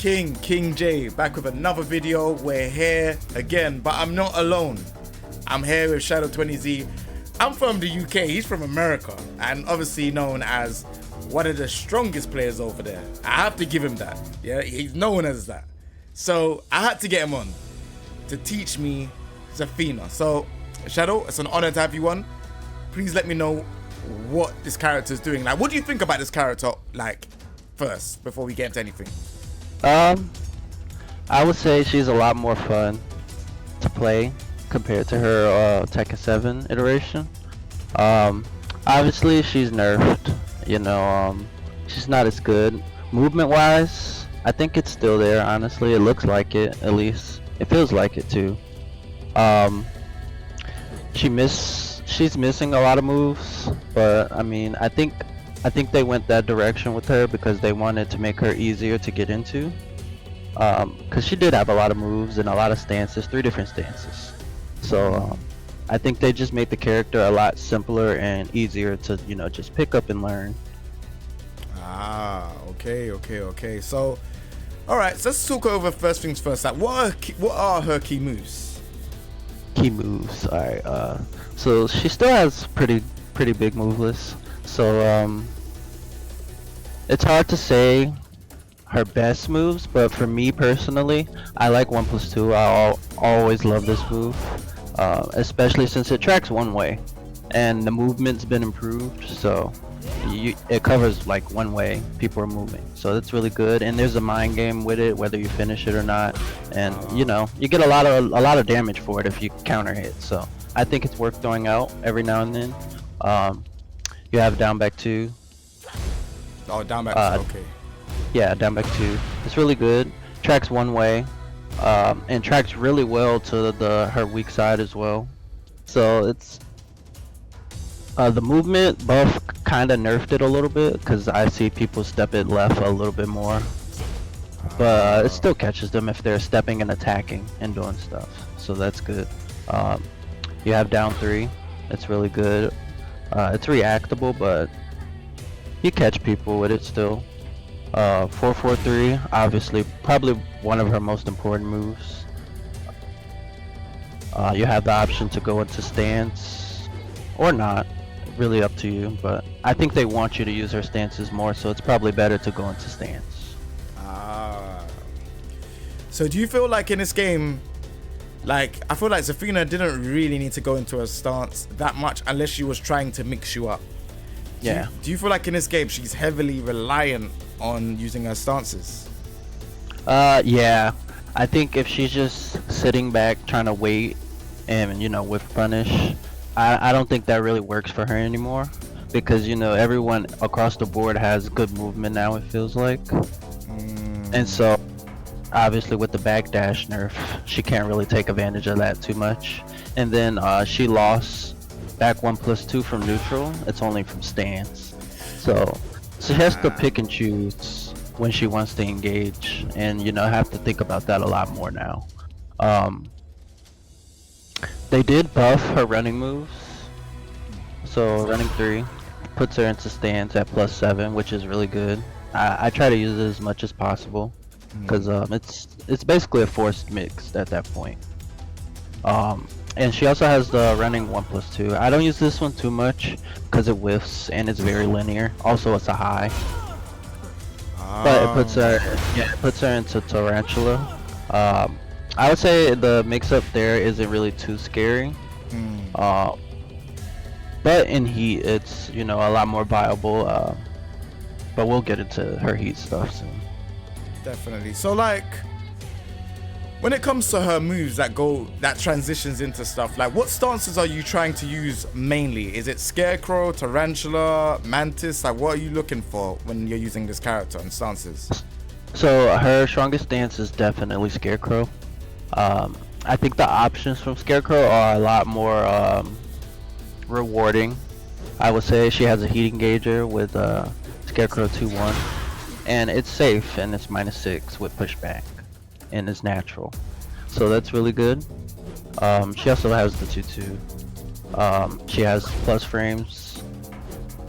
King J, back with another video. We're here again, but I'm not alone. I'm here with Shadow20z. I'm from the UK, he's from America, and obviously known as one of the strongest players over there. I have to give him that. Yeah, he's known as that. So I had to get him on to teach me Zafina. So Shadow, it's an honor to have you on. Please let me know what this character is doing. Like, what do you think about this character, like, first, before we get into anything? I would say she's a lot more fun to play compared to her Tekken 7 iteration. Obviously she's nerfed, you know, she's not as good. Movement wise, I think it's still there, honestly. It looks like it, at least. It feels like it too. She's missing a lot of moves, but I mean, I think they went that direction with her because they wanted to make her easier to get into. Because she did have a lot of moves and a lot of stances, 3 different stances. So I think they just made the character a lot simpler and easier to, you know, just pick up and learn. Ah, okay. So, all right, so let's talk over first things first. Like, what are her key moves? Key moves. All right. So she still has pretty big move list. So it's hard to say her best moves, but for me personally, I like 1+2. I always love this move, especially since it tracks one way, and the movement's been improved. So it covers like one way people are moving, so that's really good. And there's a mind game with it, whether you finish it or not, and you know, you get a lot of damage for it if you counter hit. So I think it's worth throwing out every now and then. You have down back 2. Oh, down back 2, okay. Yeah, down back 2. It's really good. Tracks one way, and tracks really well to her weak side as well. So it's the movement buff kind of nerfed it a little bit because I see people step it left a little bit more, but it still catches them if they're stepping and attacking and doing stuff. So that's good. You have down 3. It's really good. It's reactable, but you catch people with it still. 4-4-3, obviously probably one of her most important moves. You have the option to go into stance or not, really up to you, but I think they want you to use her stances more, so it's probably better to go into stance. So do you feel like in this game, like, I feel like Zafina didn't really need to go into her stance that much unless she was trying to mix you up? Yeah. Do you feel like in this game she's heavily reliant on using her stances? Yeah. I think if she's just sitting back trying to wait and, you know, whiff punish, I don't think that really works for her anymore, because, you know, everyone across the board has good movement now, it feels like. And so obviously with the backdash nerf, she can't really take advantage of that too much. And then she lost back 1+2 from neutral. It's only from stance, so she has to pick and choose when she wants to engage, and, you know, have to think about that a lot more now. They did buff her running moves, so running 3 puts her into stance at +7, which is really good. I try to use it as much as possible because it's basically a forced mix at that point. And she also has the running 1+2. I don't use this one too much because it whiffs and it's very linear. Also, it's a high, but it puts her into tarantula. I would say the mix-up there isn't really too scary, but in heat, it's, you know, a lot more viable. But we'll get into her heat stuff soon. Definitely. So, like, when it comes to her moves that transitions into stuff, like, what stances are you trying to use mainly? Is it Scarecrow, Tarantula, Mantis? Like, what are you looking for when you're using this character and stances? So her strongest stance is definitely Scarecrow. I think the options from Scarecrow are a lot more rewarding. I would say she has a heat engager with Scarecrow 2-1, and it's safe, and it's -6 with pushback, and it's natural, so that's really good. She also has the 2-2. She has plus frames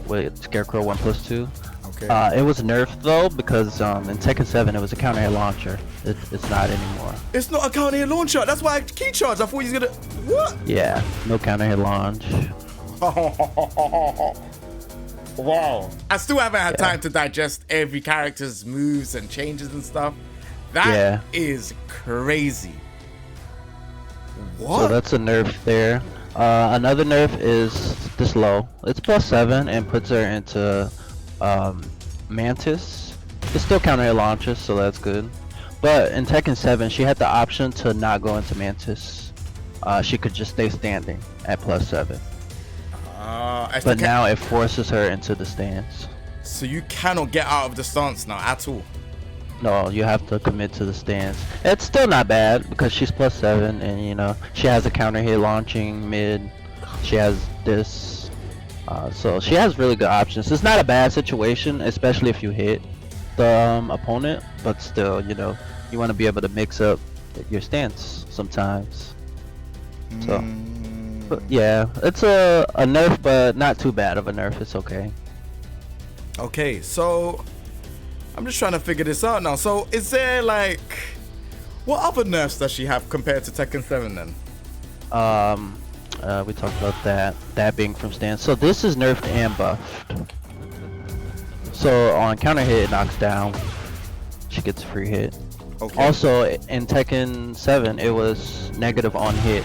with Scarecrow 1+2. Okay. It was nerfed though because in Tekken 7 it was a counter hit launcher. It's not anymore. It's not a counter hit launcher. That's why I key charge. I thought he's gonna. What? Yeah, no counter hit launch. Wow. I still haven't had time to digest every character's moves and changes and stuff. That is crazy. What? So that's a nerf there. Another nerf is this low. It's +7 and puts her into Mantis. It's still counter hit launches, so that's good. But in Tekken 7, she had the option to not go into Mantis. She could just stay standing at +7. But now it forces her into the stance. So you cannot get out of the stance now at all? No, you have to commit to the stance. It's still not bad because she's +7 and you know she has a counter hit launching mid. She has this, so she has really good options. It's not a bad situation, especially if you hit the opponent. But still, you know, you want to be able to mix up your stance sometimes. So, but yeah, it's a nerf, but not too bad of a nerf. It's okay. Okay, so I'm just trying to figure this out now. So is there like, what other nerfs does she have compared to Tekken 7 then? We talked about that being from stance. So this is nerfed and buffed. So on counter hit it knocks down. She gets a free hit. Okay. Also in Tekken 7 it was negative on hit.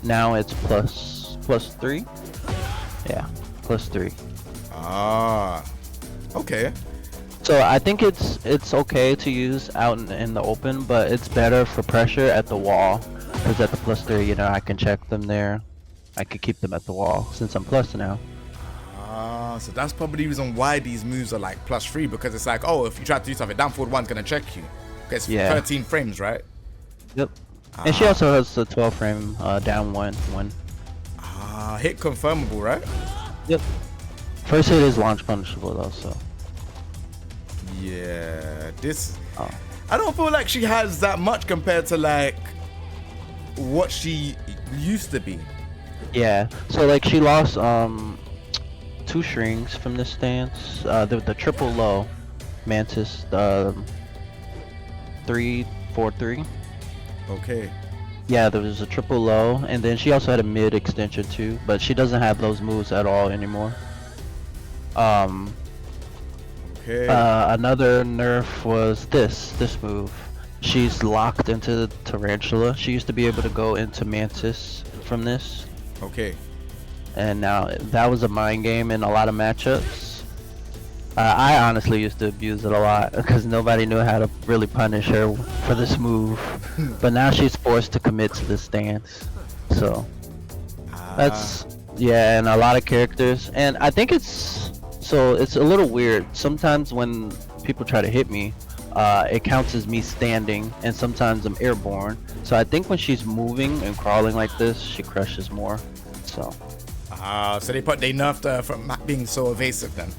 Now it's +3. Yeah, +3. Ah, okay. So I think it's okay to use out in the open, but it's better for pressure at the wall. Because at the +3, you know, I can check them there. I could keep them at the wall since I'm plus now. Ah, so that's probably the reason why these moves are like +3, because it's like, oh, if you try to do something, down forward one's gonna check you. Okay, it's 13 frames, right? Yep. And she also has the 12 frame down one. Ah, hit confirmable, right? Yep. First hit is launch punishable though, so. Yeah, this. I don't feel like she has that much compared to like what she used to be. Yeah. So like she lost 2 strings from this stance. The triple low, Mantis 3-4-3. Okay. Yeah, there was a triple low, and then she also had a mid extension too, but she doesn't have those moves at all anymore. Okay. Another nerf was this move. She's locked into the Tarantula. She used to be able to go into Mantis from this. Okay. And now that was a mind game in a lot of matchups. I honestly used to abuse it a lot because nobody knew how to really punish her for this move. But now she's forced to commit to this stance. So that's and a lot of characters. And I think it's a little weird. Sometimes when people try to hit me, it counts as me standing, and sometimes I'm airborne. So I think when she's moving and crawling like this, she crushes more. So. So they nerfed her from being so evasive then.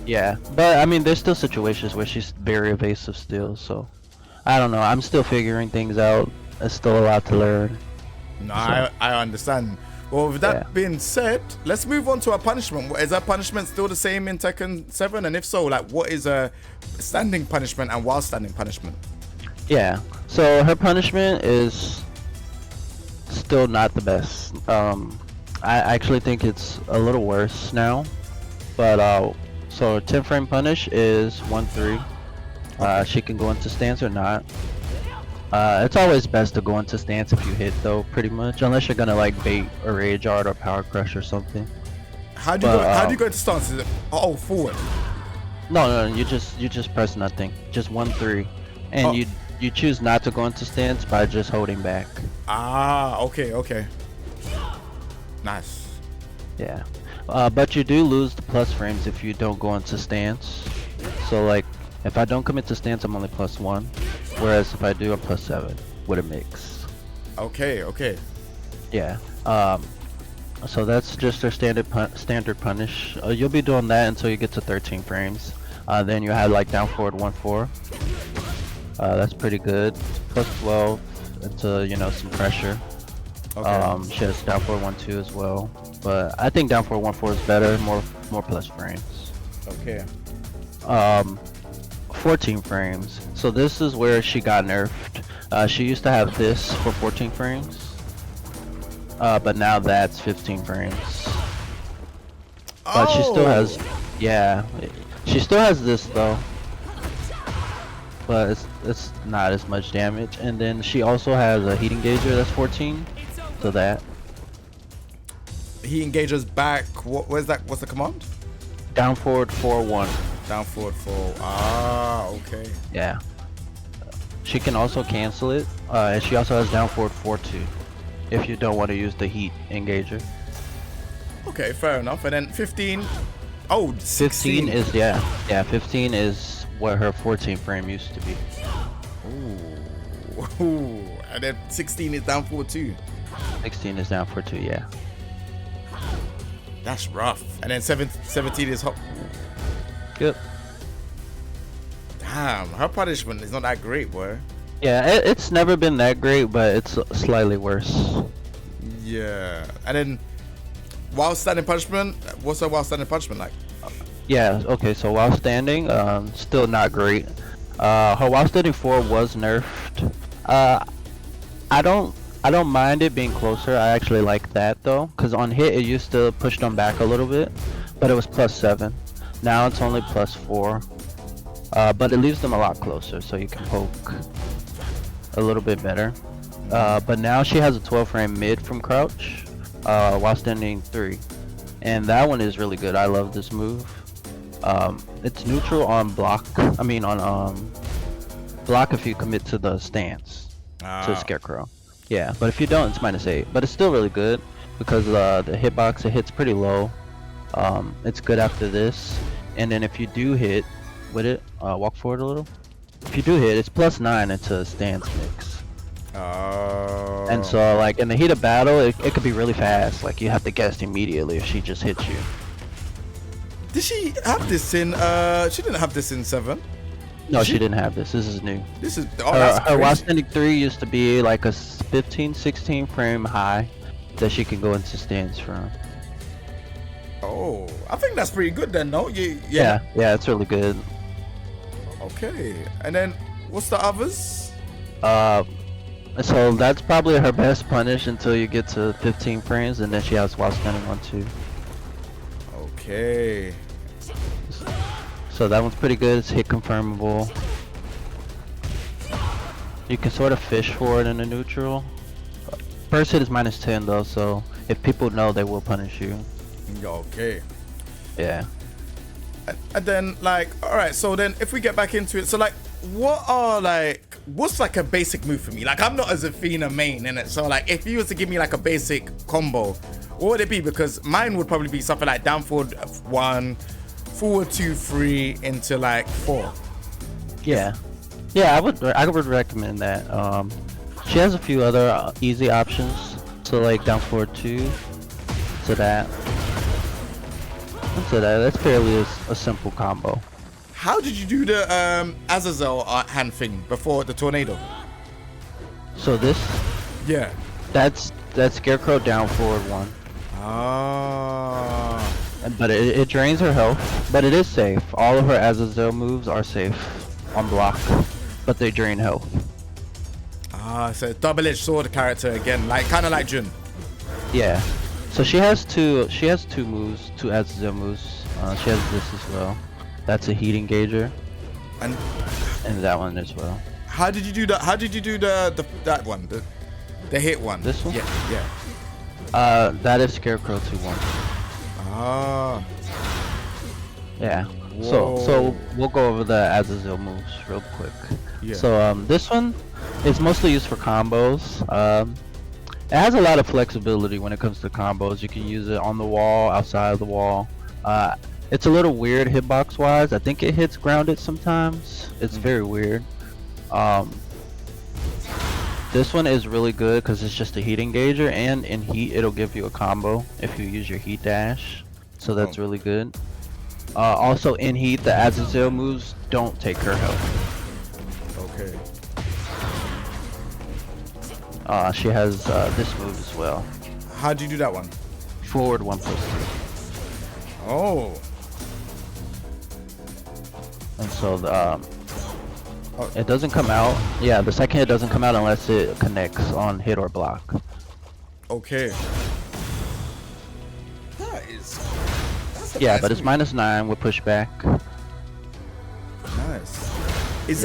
Yeah, but I mean, there's still situations where she's very evasive still, so I don't know. I'm still figuring things out. There's still a lot to learn. No, so. I understand. Well, with that being said, let's move on to our punishment. Is our punishment still the same in Tekken 7? And if so, like, what is a standing punishment and while standing punishment? Yeah, so her punishment is still not the best. I actually think it's a little worse now, but so 10 frame punish is 1-3. She can go into stance or not. It's always best to go into stance if you hit though, pretty much, unless you're gonna like bait a rage art or power crush or something. How do you go into stance? Is it forward? No, you just press nothing, just 1-3, and you choose not to go into stance by just holding back. Okay. Nice. Yeah, but you do lose the plus frames if you don't go into stance. So like, if I don't commit to stance, I'm only +1, whereas if I do, I'm +7 with a mix. Okay. Yeah. So that's just our standard punish. You'll be doing that until you get to 13 frames. Then you have like down forward 1-4. That's pretty good. +12 into some pressure. Okay. She has down forward 1-2 as well, but I think down forward 1-4 is better, more plus frames. Okay. 14 frames. So this is where she got nerfed. She used to have this for 14 frames, but now that's 15 frames. But she still has, yeah, she still has this though, but it's not as much damage. And then she also has a heat engager that's 14, so that. He engages back. Where's that? What's the command? Down forward 4-1. Down forward 4. Ah, okay. Yeah. She can also cancel it, and she also has down forward 4-2 if you don't want to use the heat engager. Okay, fair enough. And then 15. Oh, 16. 15 is, yeah, 15 is what her 14 frame used to be. Ooh. And then 16 is down forward 2. 16 is down for 2, yeah. That's rough. And then 17 is hot. Yep. Damn, her punishment is not that great, boy. Yeah, it's never been that great, but it's slightly worse. Yeah. And then while standing punishment, what's her while standing punishment like? Yeah, okay, so while standing, still not great. Her while standing 4 was nerfed. I don't mind it being closer. I actually like that though, because on hit it used to push them back a little bit, but it was +7. Now it's only +4, but it leaves them a lot closer, so you can poke a little bit better. But now she has a 12 frame mid from crouch, while standing 3, and that one is really good. I love this move. It's neutral on block. I mean on block if you commit to the stance to Scarecrow. Yeah, but if you don't, it's -8. But it's still really good because the hitbox, it hits pretty low. It's good after this, and then if you do hit with it, walk forward a little. If you do hit, it's +9 into stance mix. And so like in the heat of battle, it could be really fast. Like you have to guess immediately if she just hits you. Did she have this in? She didn't have this in 7. No, she didn't have this. This is new. This is her while standing 3 used to be like a 15-16 frame high that she can go into stance from. Oh, I think that's pretty good then, no? Yeah, it's really good. Okay, and then what's the others? So that's probably her best punish until you get to 15 frames, and then she has while standing 1 2. Okay. So that one's pretty good. It's hit confirmable. You can sort of fish for it in the neutral. First hit is -10 though, so if people know, they will punish you. Okay. Yeah. And then like, all right, so then if we get back into it, so like what's like a basic move for me? Like I'm not a Zafina main in it, so like if you was to give me like a basic combo, what would it be? Because mine would probably be something like down forward 1, forward 2, 3 into like 4. Yeah, I would recommend that. She has a few other easy options, so like down forward 2 to that. That's fairly a simple combo. How did you do the Azazel hand thing before the tornado? So this, yeah, that's Scarecrow down forward 1. But it drains her health, but it is safe. All of her Azazel moves are safe on block, but they drain health. So double-edged sword character again, like kind of like Jun. Yeah. So she has two moves, 2 Azazel moves. She has this as well. That's a heat engager, and that one as well. How did you do that? How did you do that one? The hit one. This one? Yeah. That is Scarecrow 2-1. Yeah. Whoa. So we'll go over the Azazel moves real quick. Yeah. So this one is mostly used for combos. It has a lot of flexibility when it comes to combos. You can use it on the wall, outside of the wall. It's a little weird hitbox wise. I think it hits grounded sometimes. It's very weird. This one is really good because it's just a heat engager, and in heat it'll give you a combo if you use your heat dash. So that's really good. Also in heat, the Azazel moves don't take her health. Okay. She has this move as well. How do you do that one? Forward 1+2. Oh. and so it doesn't come out. Yeah, the second hit doesn't come out unless it connects on hit or block. Okay. Yeah, but it's -9 with pushback. Nice. Is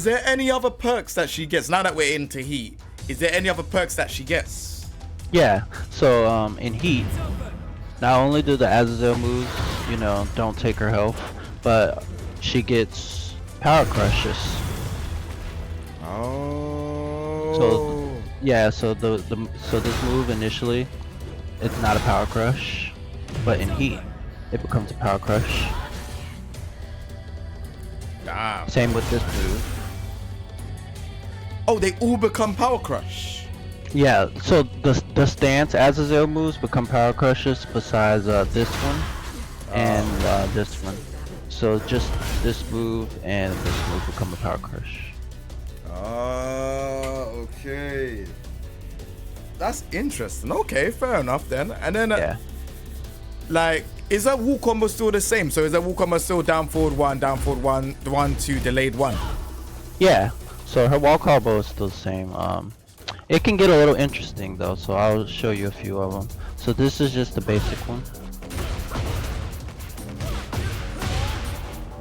there any other perks that she gets now that we're into heat? Is there any other perks that she gets? Yeah. So in heat, not only do the Azazel moves, you know, don't take her health, but she gets power crushes. Oh. So yeah, so so this move initially, it's not a power crush, but in heat, it becomes a power crush. Damn. Same with this move. Oh, they all become power crush. Yeah, so the stance Azazel moves become power crushes besides this one and this one. So just this move and this move become a power crush. Okay. That's interesting. Okay, fair enough then. And then Yeah. like, is that wall combo still the same? So is that wall combo still down forward 1, 1, 2, delayed 1? Yeah. So her wall combo is still the same. It can get a little interesting though, so I'll show you a few of them. So this is just the basic one.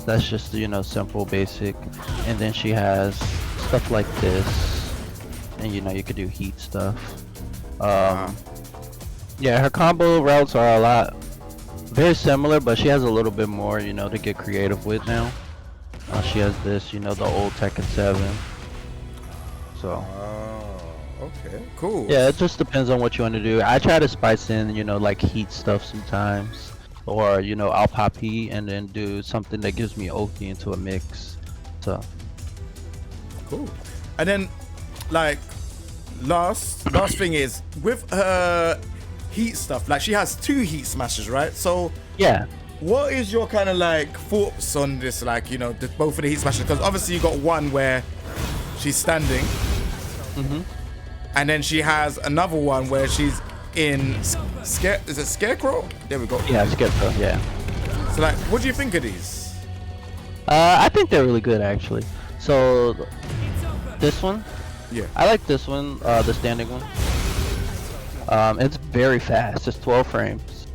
That's just, you know, simple, basic. And then she has stuff like this. And you know, you could do heat stuff. Yeah, her combo routes are a lot very similar, but she has a little bit more, you know, to get creative with now. She has this, you know, the old Tekken 7. So okay, cool. yeah, it just depends on what you want to do. I try to spice in, you know, like heat stuff sometimes, or you know, I'll pop heat and then do something that gives me ulti into a mix. So cool. And then, like, last thing is with her heat stuff. Like, she has 2 heat smashes, right? So yeah. What is your kind of like thoughts on this? Like, you know, both of the heat smashes, because obviously you got one where she's standing. And then she has another one where she's in is it Scarecrow? There we go. Yeah, Scarecrow, yeah. So like, what do you think of these? I think they're really good actually. So this one, Yeah. I like this one, the standing one. It's very fast. It's 12 frames.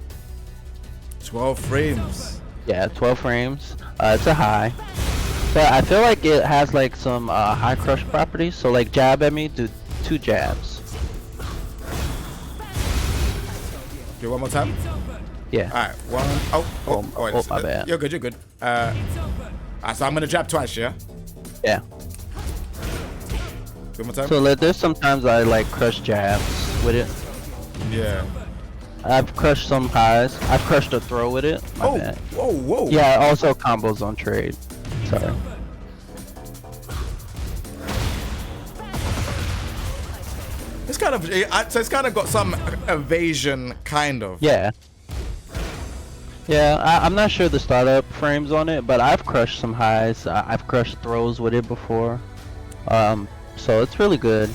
12 frames. Yeah, 12 frames. It's a high. But I feel like it has like some high crush properties. So like jab at me, do 2 jabs. Okay, one more time. Yeah. Alright, one. Oh, my bad. You're good. So I'm gonna jab twice, yeah? Yeah. One more time. So like, there's sometimes I like crush jabs with it. Yeah. I've crushed some highs. I've crushed a throw with it. My bad. Whoa. Yeah, also combos on trade. Sorry. It's kind of, so it's kind of got some evasion, kind of. Yeah. Yeah, I'm not sure the startup frames on it, but I've crushed some highs. I've crushed throws with it before. So it's really good.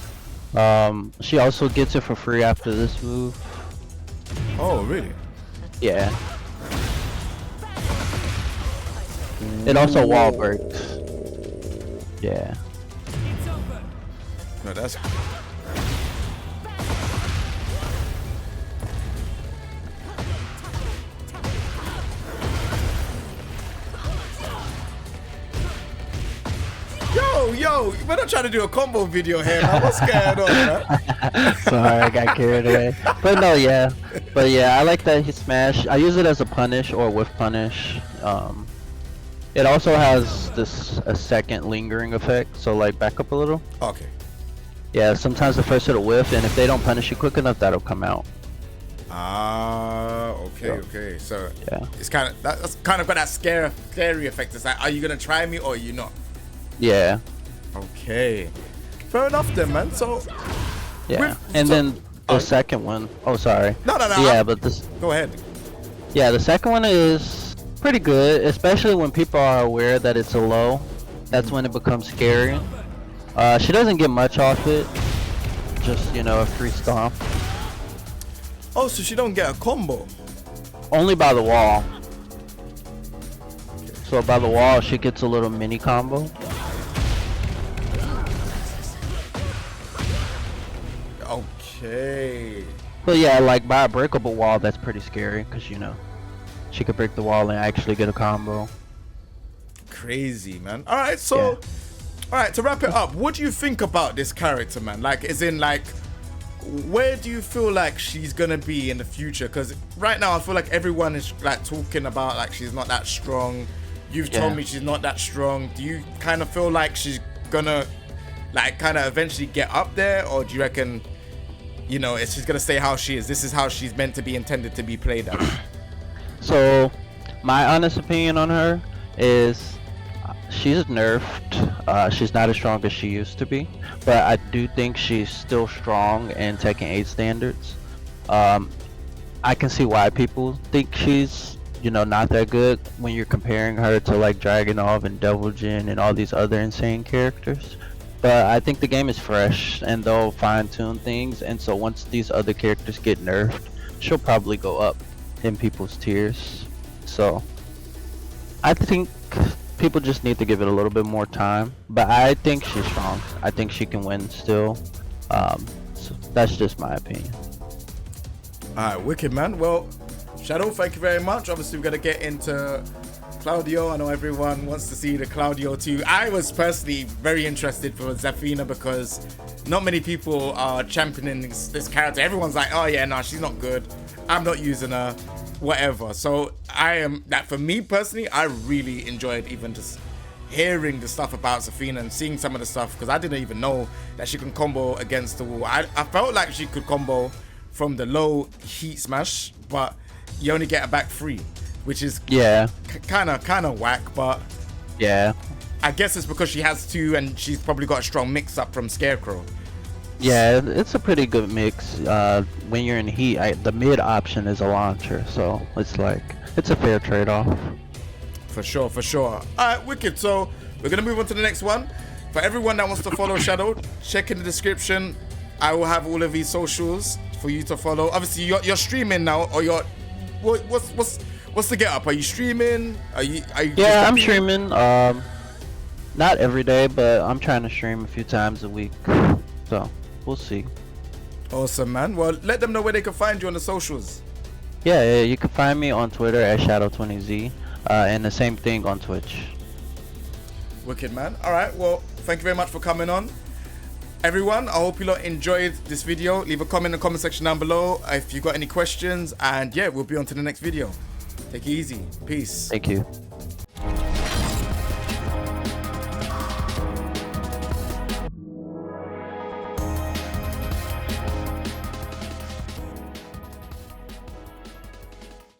She also gets it for free after this move. Oh, really? Yeah. It also wall breaks. Yeah. No, that's... Yo, we're not trying to do a combo video here, man. What's going on, man? Sorry, I got carried away. But no, yeah. But yeah, I like that he smash. I use it as a punish or whiff punish. It also has a second lingering effect, so like back up a little. Okay. Yeah, sometimes the first hit will whiff, and if they don't punish you quick enough, that'll come out. Okay. So yeah, it's that's kind of got that scary effect. It's like, are you gonna try me or are you not? Yeah. Okay. Fair enough then, man. So yeah, and then the second one. Oh, sorry. No. Yeah, but this. Go ahead. Yeah, the second one is pretty good, especially when people are aware that it's a low. That's when it becomes scary. She doesn't get much off it. Just, you know, a free stomp. Oh, so she don't get a combo? Only by the wall. So by the wall, she gets a little mini combo. Okay. But yeah, like by a breakable wall, that's pretty scary because you know she could break the wall and actually get a combo. Crazy, man. All right, so all right, to wrap it up, what do you think about this character, man? Like, as in, like, where do you feel like she's gonna be in the future? Because right now I feel like everyone is like talking about like she's not that strong. You've told me she's not that strong. Do you kind of feel like she's gonna like kind of eventually get up there, or do you reckon, you know, it's just gonna stay how she is? This is how she's meant to be intended to be played as. So my honest opinion on her is she's nerfed. She's not as strong as she used to be, but I do think she's still strong in Tekken 8 standards. I can see why people think she's, you know, not that good when you're comparing her to like Dragunov and Devil Jin and all these other insane characters. But I think the game is fresh and they'll fine-tune things, and so once these other characters get nerfed, she'll probably go up in people's tiers. So I think people just need to give it a little bit more time, but I think she's strong. I think she can win still. So that's just my opinion. Alright, wicked, man. Well, Shadow, thank you very much. Obviously we're gonna get into Claudio. I know everyone wants to see the Claudio too. I was personally very interested for Zafina because not many people are championing this character. Everyone's like, oh yeah, no, she's not good, I'm not using her, whatever. So I am, that for me personally, I really enjoyed even just hearing the stuff about Zafina and seeing some of the stuff, because I didn't even know that she can combo against the wall. I felt like she could combo from the low heat smash, but you only get her back free, which is kind of whack. But yeah, I guess it's because she has two and she's probably got a strong mix up from Scarecrow. Yeah, it's a pretty good mix. When you're in heat, the mid option is a launcher, so it's like it's a fair trade-off. For sure, for sure. All right, wicked. So we're gonna move on to the next one. For everyone that wants to follow Shadow, check in the description. I will have all of these socials for you to follow. Obviously, you're streaming now, or you're what's the get up? Are you streaming? Are you yeah, I'm streaming. Not every day, but I'm trying to stream a few times a week. So we'll see. Awesome, man. Well, let them know where they can find you on the socials. Yeah, you can find me on Twitter at Shadow20z, and the same thing on Twitch. Wicked, man. All right, well, thank you very much for coming on. Everyone, I hope you lot enjoyed this video. Leave a comment in the comment section down below if you got any questions, and yeah, we'll be on to the next video. Take it easy. Peace. Thank you.